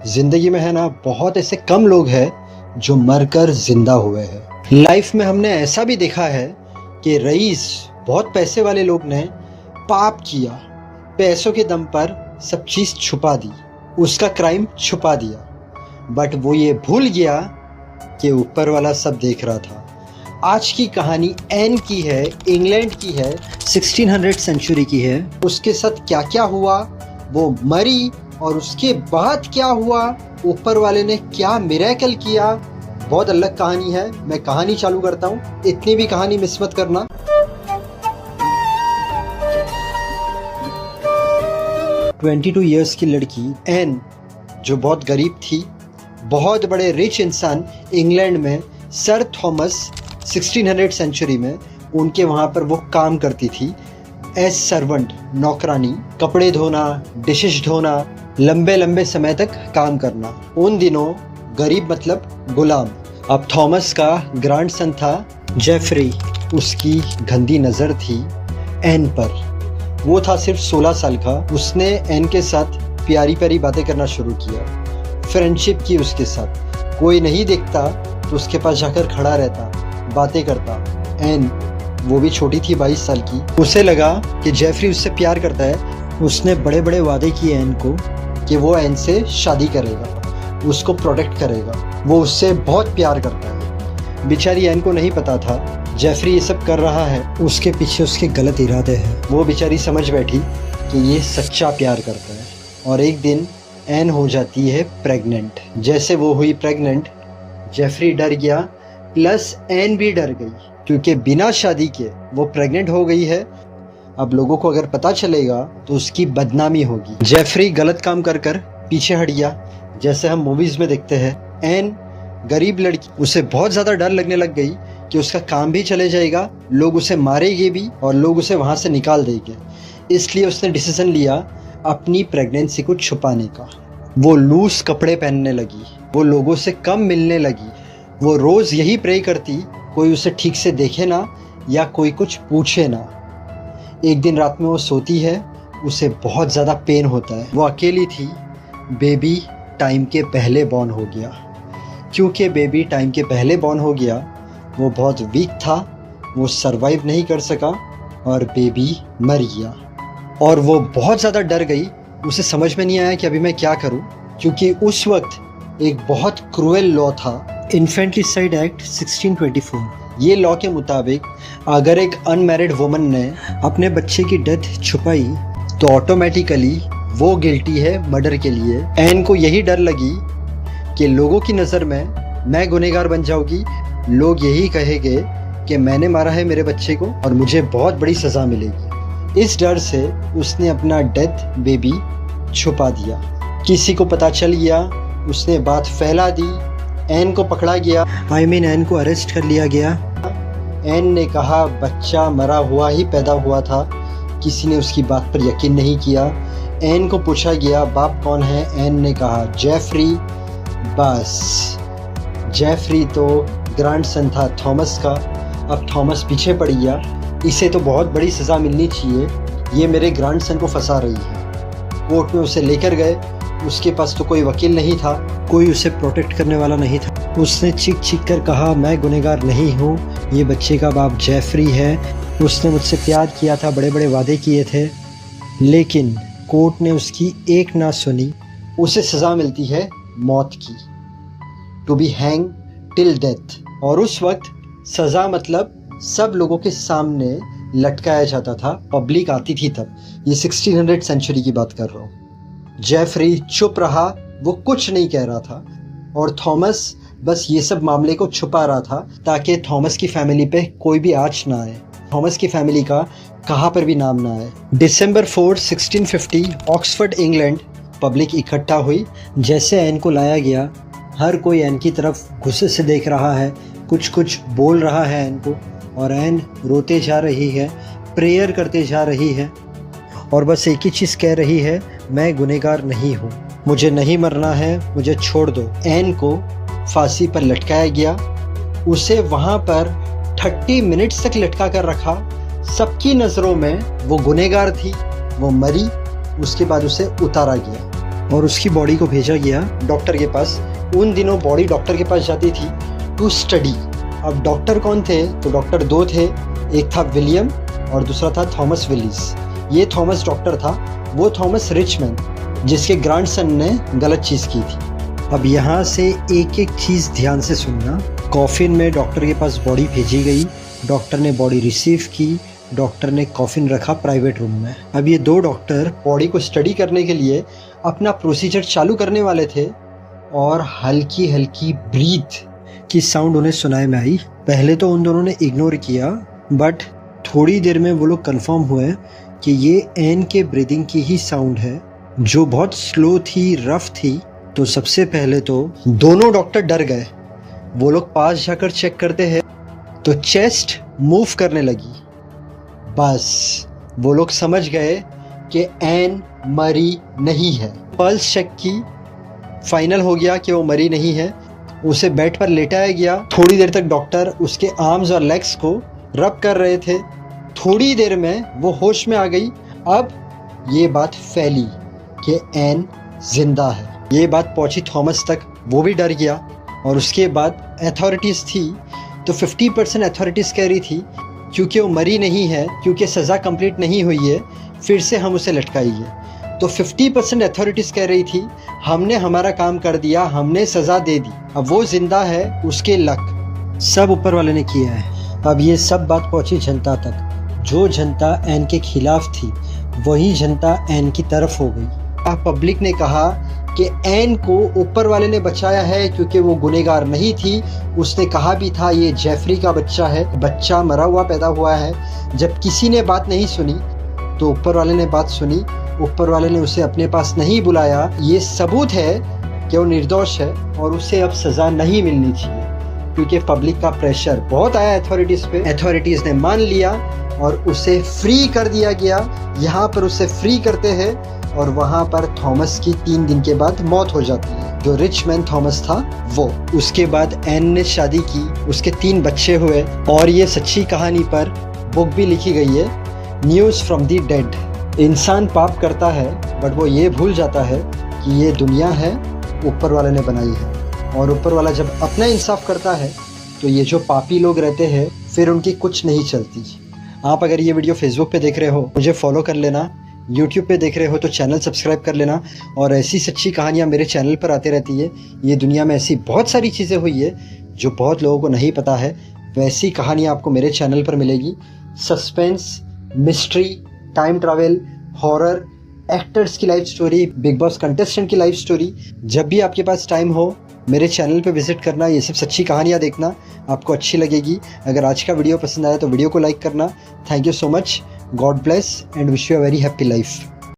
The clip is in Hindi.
जिंदगी में है ना, बहुत ऐसे कम लोग हैं जो मरकर जिंदा हुए हैं। लाइफ में हमने ऐसा भी देखा है कि रईस, बहुत पैसे वाले लोग ने पाप किया, पैसों के दम पर सब चीज़ छुपा दी, उसका क्राइम छुपा दिया, बट वो ये भूल गया कि ऊपर वाला सब देख रहा था। आज की कहानी एन की है, इंग्लैंड की है, 1600 सेंचुरी की है। उसके साथ क्या क्या हुआ, वो मरी और उसके बाद क्या हुआ, ऊपर वाले ने क्या मिरेकल किया, बहुत अलग कहानी है। मैं कहानी चालू करता हूँ, इतनी भी कहानी मिस मत करना। ट्वेंटी 22 ईयर्स की लड़की एन, जो बहुत गरीब थी, बहुत बड़े रिच इंसान इंग्लैंड में सर थॉमस 1600 सेंचुरी में उनके वहाँ पर वो काम करती थी एज सर्वेंट, नौकरानी, कपड़े धोना, डिशेस धोना, लंबे लंबे समय तक काम करना। उन दिनों गरीब मतलब गुलाम। अब थॉमस का ग्रैंडसन था जेफरी, उसकी गंदी नज़र थी एन पर। वो था सिर्फ 16 साल का। उसने एन के साथ प्यारी प्यारी बातें करना शुरू किया, फ्रेंडशिप की उसके साथ। कोई नहीं देखता तो उसके पास जाकर खड़ा रहता, बातें करता। एन, वो भी छोटी थी, 22 साल की। उसे लगा कि जेफरी उससे प्यार करता है। उसने बड़े बड़े वादे किए एन को कि वो एन से शादी करेगा, उसको प्रोटेक्ट करेगा, वो उससे बहुत प्यार करता है। बेचारी एन को नहीं पता था जेफरी ये सब कर रहा है, उसके पीछे उसके गलत इरादे हैं। वो बेचारी समझ बैठी कि ये सच्चा प्यार करता है। और एक दिन एन हो जाती है प्रेग्नेंट। जैसे वो हुई प्रेग्नेंट, जेफरी डर गया, प्लस एन भी डर गई, क्योंकि बिना शादी के वो प्रेग्नेंट हो गई है। अब लोगों को अगर पता चलेगा तो उसकी बदनामी होगी। जेफरी गलत काम कर कर पीछे हट गया, जैसे हम मूवीज में देखते हैं। एन, गरीब लड़की, उसे बहुत ज़्यादा डर लगने लग गई कि उसका काम भी चले जाएगा, लोग उसे मारेंगे भी और लोग उसे वहाँ से निकाल देंगे। इसलिए उसने डिसीजन लिया अपनी प्रेगनेंसी को छुपाने का। वो लूज कपड़े पहनने लगी, वो लोगों से कम मिलने लगी। वो रोज़ यही प्रे करती कोई उसे ठीक से देखे ना या कोई कुछ पूछे ना। एक दिन रात में वो सोती है, उसे बहुत ज़्यादा पेन होता है। वो अकेली थी। बेबी टाइम के पहले बॉर्न हो गया। क्योंकि बेबी टाइम के पहले बॉर्न हो गया, वो बहुत वीक था, वो सरवाइव नहीं कर सका और बेबी मर गया। और वो बहुत ज़्यादा डर गई। उसे समझ में नहीं आया कि अभी मैं क्या करूं, क्योंकि उस वक्त एक बहुत क्रूएल लॉ था, इन्फेंटिसाइड एक्ट 1624। ये लॉ के मुताबिक अगर एक अनमैरिड वुमन ने अपने बच्चे की डेथ छुपाई तो ऑटोमेटिकली वो गिल्टी है मर्डर के लिए। एन को यही डर लगी कि लोगों की नज़र में मैं गुनहगार बन जाऊंगी, लोग यही कहेंगे कि मैंने मारा है मेरे बच्चे को और मुझे बहुत बड़ी सज़ा मिलेगी। इस डर से उसने अपना डेथ बेबी छुपा दिया। किसी को पता चल गया, उसने बात फैला दी, एन को पकड़ा गया, एन को अरेस्ट कर लिया गया। एन ने कहा बच्चा मरा हुआ ही पैदा हुआ था। किसी ने उसकी बात पर यकीन नहीं किया। एन को पूछा गया बाप कौन है, एन ने कहा जेफरी। बस, जेफरी तो ग्रैंडसन था थॉमस का। अब थॉमस पीछे पड़ गया, इसे तो बहुत बड़ी सज़ा मिलनी चाहिए, ये मेरे ग्रैंडसन को फंसा रही है। कोर्ट में उसे लेकर गए, उसके पास तो कोई वकील नहीं था, कोई उसे प्रोटेक्ट करने वाला नहीं था। उसने चीख चीख कर कहा मैं गुनहगार नहीं हूँ, ये बच्चे का बाप जेफरी है, उसने मुझसे प्यार किया था, बड़े बड़े वादे किए थे। लेकिन कोर्ट ने उसकी एक ना सुनी। उसे सज़ा मिलती है मौत की, to be hang till death. और उस वक्त सज़ा मतलब सब लोगों के सामने लटकाया जाता था, पब्लिक आती थी तब। ये 1600 सेंचुरी की बात कर रहा हूँ। जेफरी चुप रहा, वो कुछ नहीं कह रहा था, और थॉमस बस ये सब मामले को छुपा रहा था ताकि थॉमस की फैमिली पे कोई भी आँच ना आए, थॉमस की फैमिली का कहाँ पर भी नाम ना आए। दिसंबर 4, 1650, ऑक्सफोर्ड, इंग्लैंड, पब्लिक इकट्ठा हुई। जैसे एन को लाया गया, हर कोई एन की तरफ गुस्से से देख रहा है, कुछ कुछ बोल रहा है एन को, और एन रोते जा रही है, प्रेयर करते जा रही है, और बस एक ही चीज़ कह रही है मैं गुनहगार नहीं हूँ, मुझे नहीं मरना है, मुझे छोड़ दो। एन को फांसी पर लटकाया गया। उसे वहाँ पर 30 मिनट्स तक लटका कर रखा। सबकी नज़रों में वो गुनहगार थी, वो मरी, उसके बाद उसे उतारा गया। और उसकी बॉडी को भेजा गया डॉक्टर के पास। उन दिनों बॉडी डॉक्टर के पास जाती थी टू स्टडी। अब डॉक्टर कौन थे? तो डॉक्टर दो थे, एक था विलियम और दूसरा था थॉमस विलीस। ये थॉमस डॉक्टर था, वो थॉमस रिचमैन जिसके ग्रैंडसन ने गलत चीज़ की थी। अब यहाँ से एक एक चीज़ ध्यान से सुनना। कॉफिन में डॉक्टर के पास बॉडी भेजी गई, डॉक्टर ने बॉडी रिसीव की, डॉक्टर ने कॉफिन रखा प्राइवेट रूम में। अब ये दो डॉक्टर बॉडी को स्टडी करने के लिए अपना प्रोसीजर चालू करने वाले थे और हल्की हल्की ब्रीथ की साउंड उन्हें सुनाई में आई। पहले तो उन दोनों ने इग्नोर किया, बट थोड़ी देर में वो लोग कंफर्म हुए कि ये एन के ब्रीदिंग की ही साउंड है, जो बहुत स्लो थी, रफ थी। तो सबसे पहले तो दोनों डॉक्टर डर गए। वो लोग पास जाकर चेक करते हैं तो चेस्ट मूव करने लगी। बस वो लोग समझ गए कि एन मरी नहीं है। पल्स चेक की, फाइनल हो गया कि वो मरी नहीं है। उसे बेड पर लेटाया गया। थोड़ी देर तक डॉक्टर उसके आर्म्स और लेग्स को रब कर रहे थे। थोड़ी देर में वो होश में आ गई। अब ये बात फैली कि एन जिंदा है। ये बात पहुंची थॉमस तक, वो भी डर गया। और उसके बाद अथॉरिटीज़ थी तो 50% अथॉरिटीज़ कह रही थी क्योंकि वो मरी नहीं है, क्योंकि सज़ा कंप्लीट नहीं हुई है, फिर से हम उसे लटकाइए। तो 50% अथॉरिटीज़ कह रही थी हमने हमारा काम कर दिया, हमने सज़ा दे दी, अब वो ज़िंदा है, उसके लक सब ऊपर वाले ने किया है। अब ये सब बात पहुंची जनता तक। जो जनता एन के खिलाफ थी वही जनता एन की तरफ हो गई। अब पब्लिक ने कहा कि एन को ऊपर वाले ने बचाया है क्योंकि वो गुनहगार नहीं थी। उसने कहा भी था ये जेफरी का बच्चा है, बच्चा मरा हुआ पैदा हुआ है। जब किसी ने बात नहीं सुनी तो ऊपर वाले ने बात सुनी। ऊपर वाले ने उसे अपने पास नहीं बुलाया। ये सबूत है कि वो निर्दोष है और उसे अब सज़ा नहीं मिलनी चाहिए, क्योंकि पब्लिक का प्रेशर बहुत आया अथॉरिटीज़ पे। अथॉरिटीज़ ने मान लिया और उसे फ्री कर दिया गया। यहाँ पर उसे फ्री करते हैं और वहाँ पर थॉमस की 3 दिन के बाद मौत हो जाती है। जो रिचमैन थॉमस था वो। उसके बाद एन ने शादी की, उसके 3 बच्चे हुए और ये सच्ची कहानी पर बुक भी लिखी गई है, न्यूज़ फ्रॉम द डेड। इंसान पाप करता है बट वो ये भूल जाता है कि ये दुनिया है ऊपर वाले ने बनाई है, और ऊपर वाला जब अपना इंसाफ करता है तो ये जो पापी लोग रहते हैं फिर उनकी कुछ नहीं चलती। आप अगर ये वीडियो फेसबुक पे देख रहे हो मुझे फॉलो कर लेना, यूट्यूब पे देख रहे हो तो चैनल सब्सक्राइब कर लेना। और ऐसी सच्ची कहानियाँ मेरे चैनल पर आती रहती है। ये दुनिया में ऐसी बहुत सारी चीज़ें हुई है जो बहुत लोगों को नहीं पता है, वैसी कहानियाँ आपको मेरे चैनल पर मिलेगी। Suspense, mystery, time travel, horror, actors की life story, Bigg Boss contestant की लाइफ स्टोरी। जब भी आपके पास टाइम हो मेरे चैनल पे विजिट करना, ये सब सच्ची कहानियाँ देखना, आपको अच्छी लगेगी। अगर आज का वीडियो पसंद आया तो वीडियो को लाइक करना। Thank you so much. God bless and wish you a very happy life.